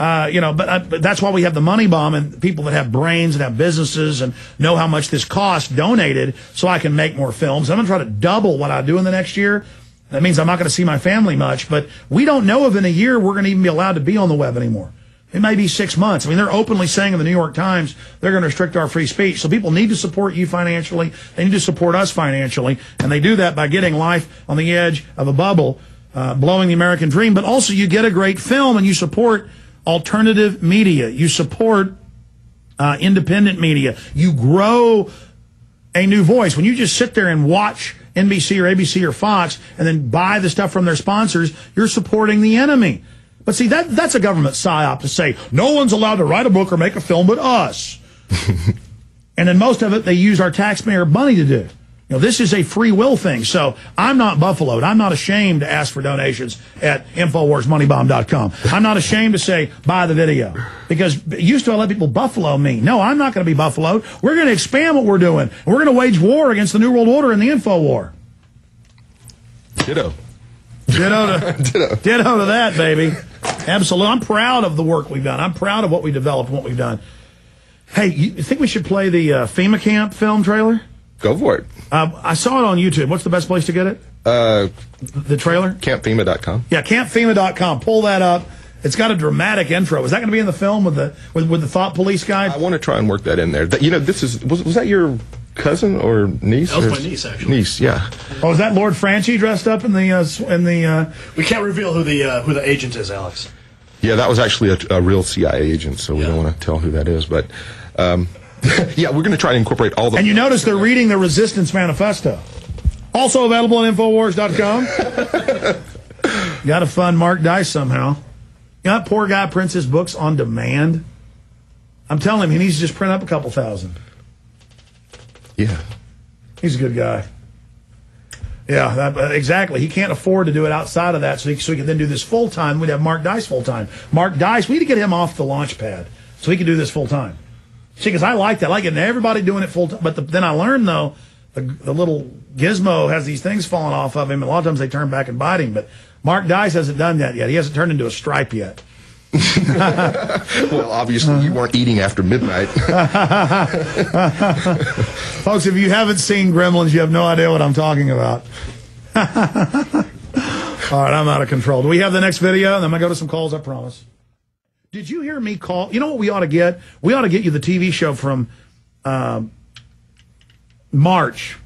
But that's why we have the Money Bomb, and people that have brains and have businesses and know how much this costs donated so I can make more films. I'm going to try to double what I do in the next year. That means I'm not going to see my family much, but we don't know if in a year we're going to even be allowed to be on the web anymore. It may be 6 months. I mean, they're openly saying in the New York Times they're going to restrict our free speech. So people need to support you financially. They need to support us financially. And they do that by getting Life on the Edge of a Bubble, blowing the American dream. But also you get a great film and you support alternative media. You support independent media. You grow a new voice. When you just sit there and watch NBC or ABC or Fox and then buy the stuff from their sponsors, you're supporting the enemy. But see, that's a government psyop to say, no one's allowed to write a book or make a film but us. And then most of it, they use our taxpayer money to do. This is a free will thing. So I'm not buffaloed. I'm not ashamed to ask for donations at InfoWarsMoneyBomb.com. I'm not ashamed to say, buy the video. Because used to I let people buffalo me. No, I'm not going to be buffaloed. We're going to expand what we're doing. We're going to wage war against the New World Order and the info war. Ditto. Ditto to that, baby. Absolutely. I'm proud of the work we've done. I'm proud of what we developed and what we've done. Hey, you think we should play the FEMA camp film trailer? Go for it. I saw it on YouTube. What's the best place to get it? The trailer? CampFEMA.com. Yeah, CampFEMA.com. Pull that up. It's got a dramatic intro. Is that going to be in the film with the Thought Police guy? I want to try and work that in there. Was that your cousin or niece? That was my niece, actually. Niece, yeah. Oh, is that Lord Franchi dressed up in the? We can't reveal who the agent is, Alex. Yeah, that was actually a real CIA agent, so we don't want to tell who that is. But yeah, we're going to try to incorporate all the. And you notice they're reading the Resistance Manifesto, also available on Infowars.com. Got to fund Mark Dice somehow. That poor guy prints his books on demand. I'm telling him he needs to just print up a couple thousand. Yeah. He's a good guy. Yeah, exactly. He can't afford to do it outside of that, so he can then do this full-time. We'd have Mark Dice full-time. Mark Dice, we need to get him off the launch pad so he can do this full-time. See, because I like that. I like getting everybody doing it full-time. But then I learned, though, the little gizmo has these things falling off of him. A lot of times they turn back and bite him. But Mark Dice hasn't done that yet. He hasn't turned into a stripe yet. Well, obviously you weren't eating after midnight. Folks, if you haven't seen Gremlins, you have no idea what I'm talking about. All right, I'm out of control. Do we have the next video? And I'm going to go to some calls, I promise. Did you hear me call? You know what we ought to get? We ought to get you the TV show from March,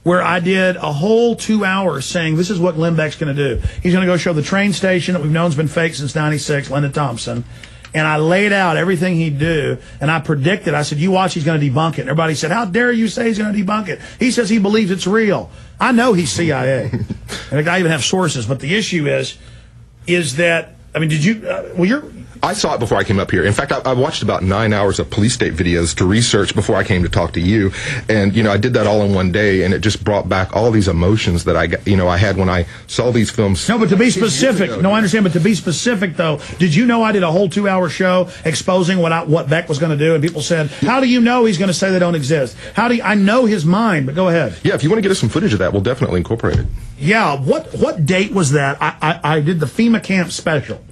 where I did a whole 2 hours saying this is what Glenn Beck's going to do. He's going to go show the train station that we've known has been fake since '96, Linda Thompson. And I laid out everything he'd do, and I predicted, I said, you watch, he's going to debunk it. And everybody said, how dare you say he's going to debunk it? He says he believes it's real. I know he's CIA. And I even have sources. But the issue is that, I mean, did you, I saw it before I came up here. In fact, I watched about 9 hours of police state videos to research before I came to talk to you. And, I did that all in one day, and it just brought back all these emotions that I had when I saw these films. No, but to be specific, no, I understand, but to be specific, though, did you know I did a whole 2 hour show exposing what Beck was going to do? And people said, how do you know he's going to say they don't exist? I know his mind, but go ahead. Yeah, if you want to get us some footage of that, we'll definitely incorporate it. Yeah, what date was that? I did the FEMA camp special.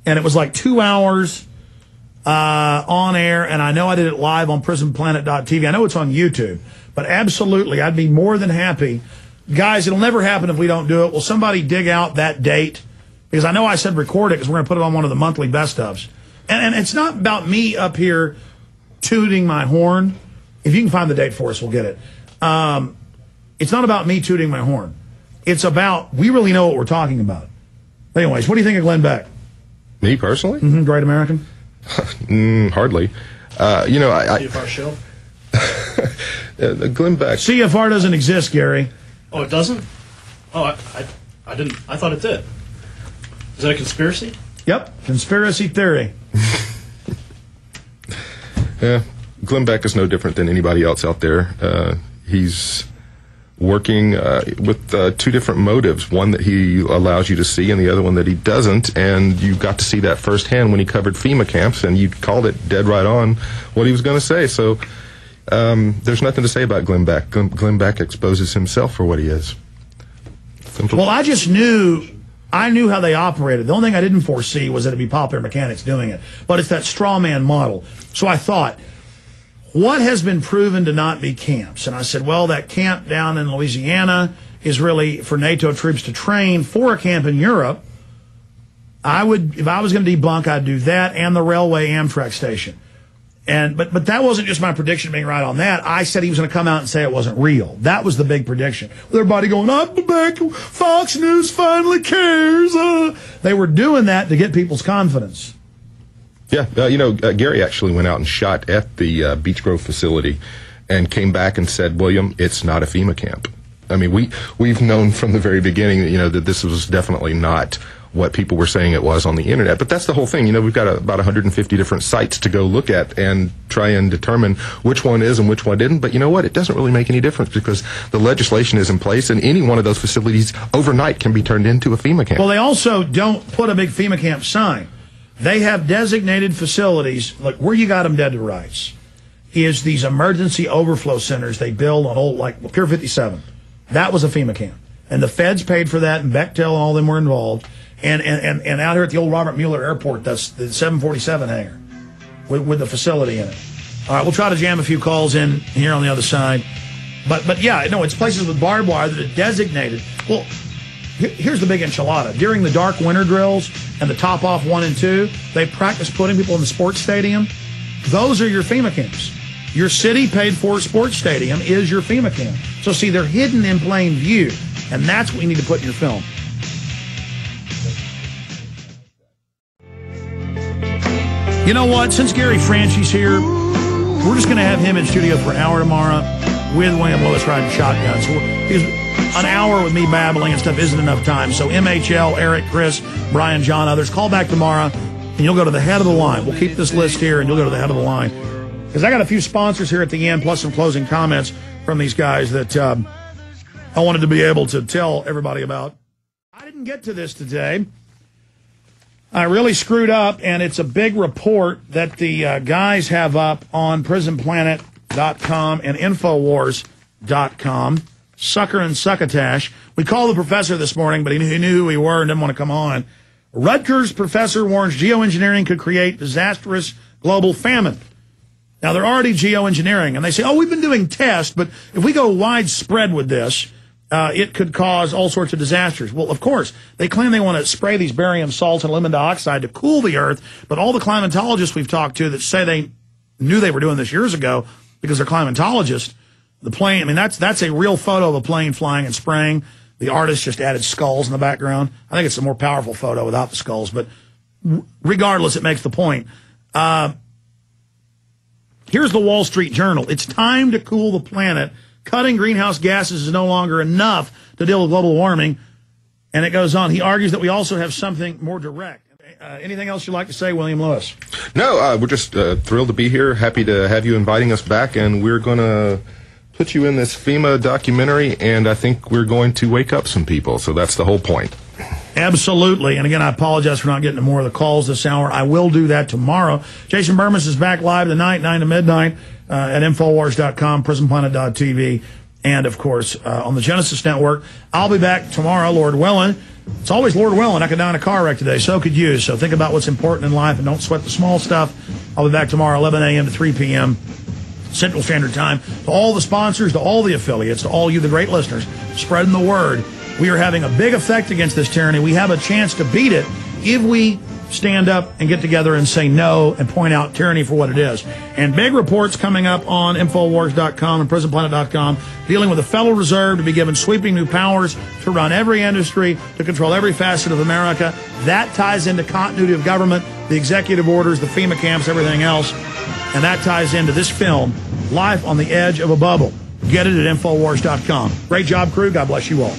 And it was like 2 hours on air, and I know I did it live on PrisonPlanet.tv. I know it's on YouTube, but absolutely, I'd be more than happy. Guys, it'll never happen if we don't do it. Will somebody dig out that date? Because I know I said record it because we're going to put it on one of the monthly best-ofs. And it's not about me up here tooting my horn. If you can find the date for us, we'll get it. It's not about me tooting my horn. It's about, we really know what we're talking about. Anyways, what do you think of Glenn Beck? Me personally? Mm-hmm, Great American? Hardly. CFR show? Glenn Beck. CFR doesn't exist, Gary. Oh, it doesn't? Oh, I didn't. I thought it did. Is that a conspiracy? Yep, conspiracy theory. Yeah, Glenn Beck is no different than anybody else out there. He's working with two different motives, one that he allows you to see and the other one that he doesn't, and you got to see that firsthand when he covered FEMA camps, and you called it dead right on what he was going to say. So there's nothing to say about Glenn Beck. Glenn Beck exposes himself for what he is. Simple. Well, I just knew I knew how they operated. The only thing I didn't foresee was that it'd be Popular Mechanics doing it. But it's that straw man model. So I thought, what has been proven to not be camps? And I said, well, that camp down in Louisiana is really for NATO troops to train for a camp in Europe. If I was going to debunk, I'd do that and the railway Amtrak station. But that wasn't just my prediction being right on that. I said he was going to come out and say it wasn't real. That was the big prediction. With everybody going, I'm back. Fox News finally cares. They were doing that to get people's confidence. Yeah, Gary actually went out and shot at the Beech Grove facility and came back and said, William, it's not a FEMA camp. I mean, we've known from the very beginning, that this was definitely not what people were saying it was on the internet. But that's the whole thing. We've got about 150 different sites to go look at and try and determine which one is and which one didn't. But you know what? It doesn't really make any difference because the legislation is in place and any one of those facilities overnight can be turned into a FEMA camp. Well, they also don't put a big FEMA camp sign. They have designated facilities, like where you got them dead to rights, is these emergency overflow centers they build on old, like Pier 57. That was a FEMA camp. And the feds paid for that, and Bechtel and all of them were involved. And out here at the old Robert Mueller Airport, that's the 747 hangar with the facility in it. All right, we'll try to jam a few calls in here on the other side. But yeah, no, it's places with barbed wire that are designated. Well, here's the big enchilada. During the dark winter drills and the top off 1 and 2, they practice putting people in the sports stadium. Those are your FEMA camps. Your city paid for sports stadium is your FEMA camp. So see, they're hidden in plain view, and that's what you need to put in your film. You know what? Since Gary Franchi's here, we're just going to have him in studio for an hour tomorrow with William Lewis riding shotgun. So because an hour with me babbling and stuff isn't enough time. So MHL, Eric, Chris, Brian, John, others, call back tomorrow, and you'll go to the head of the line. We'll keep this list here, and you'll go to the head of the line. Because I got a few sponsors here at the end, plus some closing comments from these guys that I wanted to be able to tell everybody about. I didn't get to this today. I really screwed up, and it's a big report that the guys have up on PrisonPlanet.com and Infowars.com. Sucker and Succotash. We called the professor this morning, but he knew who we were and didn't want to come on. Rutgers professor warns geoengineering could create disastrous global famine. Now, they're already geoengineering, and they say, we've been doing tests, but if we go widespread with this, it could cause all sorts of disasters. Well, of course, they claim they want to spray these barium salts and aluminum dioxide to cool the earth, but all the climatologists we've talked to that say they knew they were doing this years ago because they're climatologists, the plane, that's a real photo of a plane flying and spraying. The artist just added skulls in the background. I think it's a more powerful photo without the skulls, but regardless, it makes the point. Here's the Wall Street Journal. It's time to cool the planet. Cutting greenhouse gases is no longer enough to deal with global warming. And it goes on. He argues that we also have something more direct. Anything else you'd like to say, William Lewis? No, we're just thrilled to be here. Happy to have you inviting us back. And we're going to put you in this FEMA documentary. And I think we're going to wake up some people. So that's the whole point. Absolutely. And again, I apologize for not getting to more of the calls this hour. I will do that tomorrow. Jason Bermas is back live tonight, 9 to midnight, at Infowars.com, PrisonPlanet.tv, and, of course, on the Genesis Network. I'll be back tomorrow, Lord willing. It's always Lord willing. I could die in a car wreck today. So could you. So think about what's important in life and don't sweat the small stuff. I'll be back tomorrow, 11 a.m. to 3 p.m. Central Standard Time. To all the sponsors, to all the affiliates, to all you, the great listeners, spreading the word. We are having a big effect against this tyranny. We have a chance to beat it if we stand up and get together and say no and point out tyranny for what it is. And big reports coming up on Infowars.com and PrisonPlanet.com dealing with the Federal Reserve to be given sweeping new powers to run every industry, to control every facet of America. That ties into continuity of government, the executive orders, the FEMA camps, everything else. And that ties into this film, Life on the Edge of a Bubble. Get it at Infowars.com. Great job, crew. God bless you all.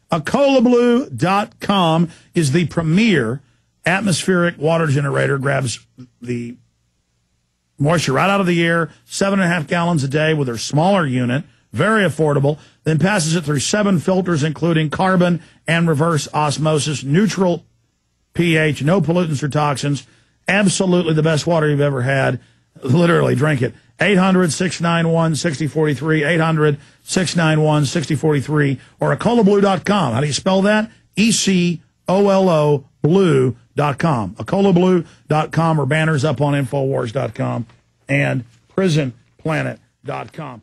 Acolablue.com is the premier atmospheric water generator. Grabs the moisture right out of the air, 7.5 gallons a day with their smaller unit, very affordable, then passes it through 7 filters, including carbon and reverse osmosis, neutral pH, no pollutants or toxins, absolutely the best water you've ever had. Literally, drink it. 800-691-6043, 800-691-6043, or ecolablue.com. How do you spell that? ECOLO blue.com. ecolablue.com, or banners up on Infowars.com and prisonplanet.com.